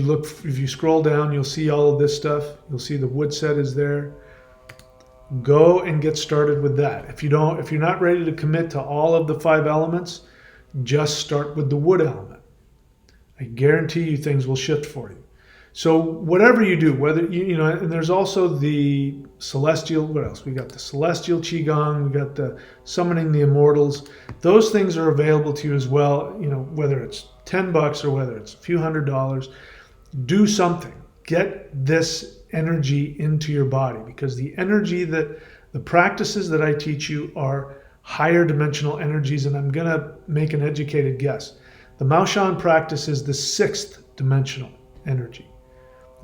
you scroll down, you'll see all of this stuff. You'll see the wood set is there. Go and get started with that. If you're not ready to commit to all of the 5 elements, just start with the wood element. I guarantee you things will shift for you. So whatever you do, whether and there's also the celestial, what else? We got the celestial qigong, we got the summoning the immortals. Those things are available to you as well, whether it's $10 or whether it's a few $100s. Do something. Get this energy into your body, because the energy that the practices that I teach you are higher dimensional energies, and I'm going to make an educated guess. The Maoshan practice is the 6th dimensional energy.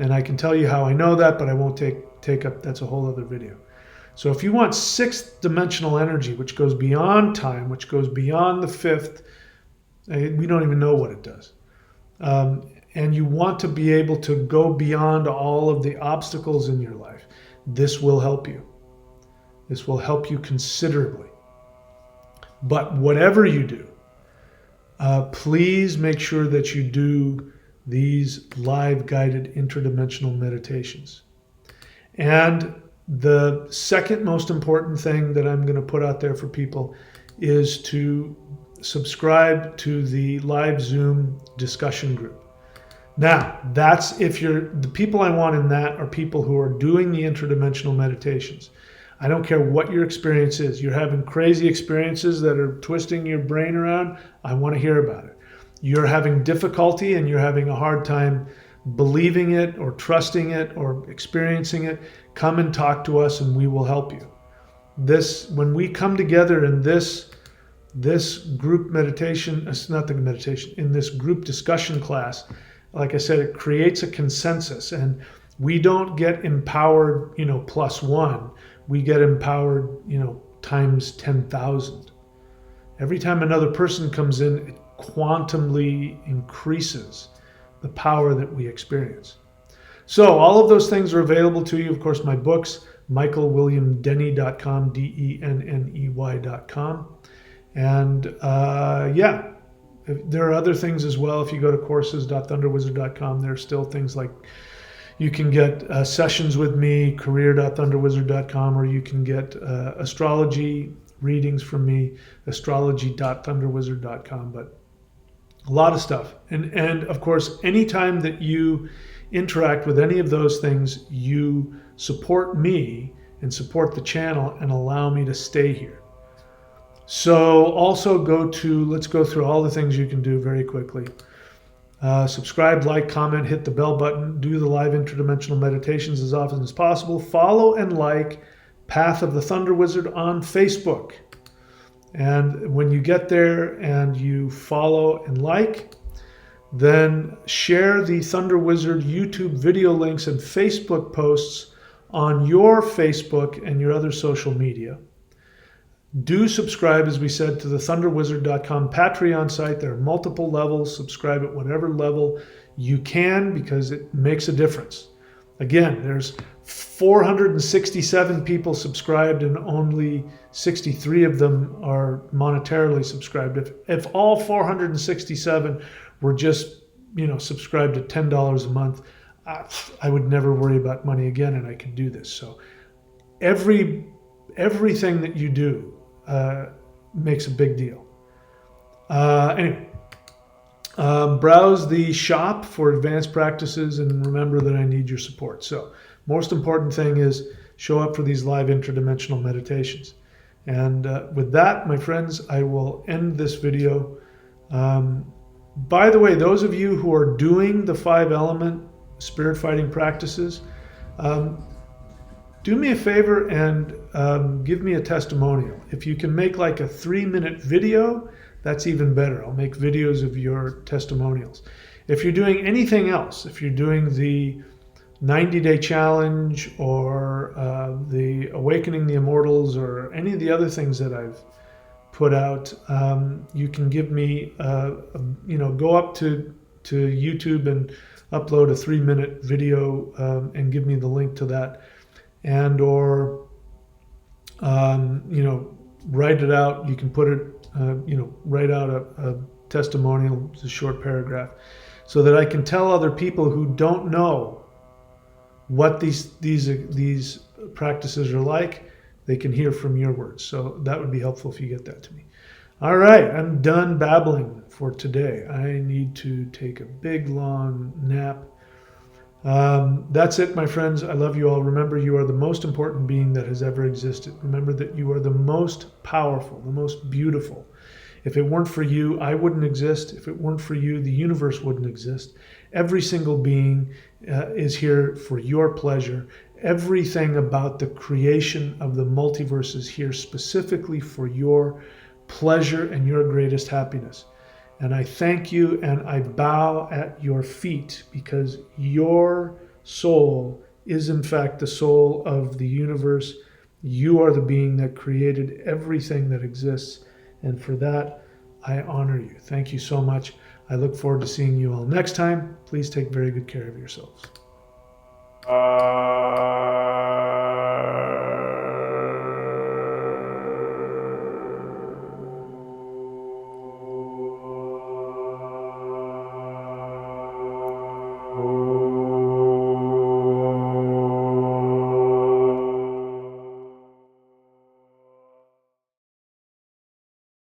And I can tell you how I know that, but I won't take up, that's a whole other video. So if you want 6th dimensional energy, which goes beyond time, which goes beyond the 5th, we don't even know what it does. And you want to be able to go beyond all of the obstacles in your life, this will help you. This will help you considerably. But whatever you do, please make sure that you do these live guided interdimensional meditations. And the second most important thing that I'm going to put out there for people is to subscribe to the live Zoom discussion group. Now, that's if the people I want in that are people who are doing the interdimensional meditations. I don't care what your experience is. You're having crazy experiences that are twisting your brain around. I want to hear about it. You're having difficulty and you're having a hard time believing it or trusting it or experiencing it, come and talk to us and we will help you. When we come together in this group meditation, it's not the meditation, in this group discussion class, like I said, it creates a consensus, and we don't get empowered, +1. We get empowered, times 10,000. Every time another person comes in, it quantumly increases the power that we experience. So all of those things are available to you. Of course, my books, michaelwilliamdenny.com, DENNEY.com. And there are other things as well. If you go to courses.thunderwizard.com, there are still things like you can get sessions with me, career.thunderwizard.com, or you can get astrology readings from me, astrology.thunderwizard.com. But a lot of stuff. And of course, anytime that you interact with any of those things, you support me and support the channel and allow me to stay here. So also let's go through all the things you can do very quickly. Subscribe, like, comment, hit the bell button, do the live interdimensional meditations as often as possible. Follow and like Path of the Thunder Wizard on Facebook. And when you get there and you follow and like, then share the Thunder Wizard YouTube video links and Facebook posts on your Facebook and your other social media. Do subscribe, as we said, to the thunderwizard.com Patreon site. There are multiple levels. Subscribe at whatever level you can, because it makes a difference. Again, there's 467 people subscribed and only 63 of them are monetarily subscribed. If all 467 were just, subscribed at $10 a month, I would never worry about money again, and I could do this. So everything that you do makes a big deal. Anyway, browse the shop for advanced practices, and remember that I need your support. So most important thing is show up for these live interdimensional meditations. And with that, my friends, I will end this video. By the way, those of you who are doing the 5-element spirit fighting practices, do me a favor and give me a testimonial. If you can make like a 3-minute video, that's even better. I'll make videos of your testimonials. If you're doing anything else, if you're doing the 90-day challenge or the Awakening the Immortals or any of the other things that I've put out, you can give me, go up to YouTube and upload a 3-minute video and give me the link to that. And or write it out. You can put it write out a testimonial, it's a short paragraph, so that I can tell other people who don't know what these practices are like. They can hear from your words. So that would be helpful if you get that to me. All right, I'm done babbling for today. I need to take a big, long nap. That's it, my friends. I love you all. Remember, you are the most important being that has ever existed. Remember that you are the most powerful, the most beautiful. If it weren't for you, I wouldn't exist. If it weren't for you, the universe wouldn't exist. Every single being is here for your pleasure. Everything about the creation of the multiverse is here specifically for your pleasure and your greatest happiness. And I thank you and I bow at your feet because your soul is, in fact, the soul of the universe. You are the being that created everything that exists. And for that, I honor you. Thank you so much. I look forward to seeing you all next time. Please take very good care of yourselves.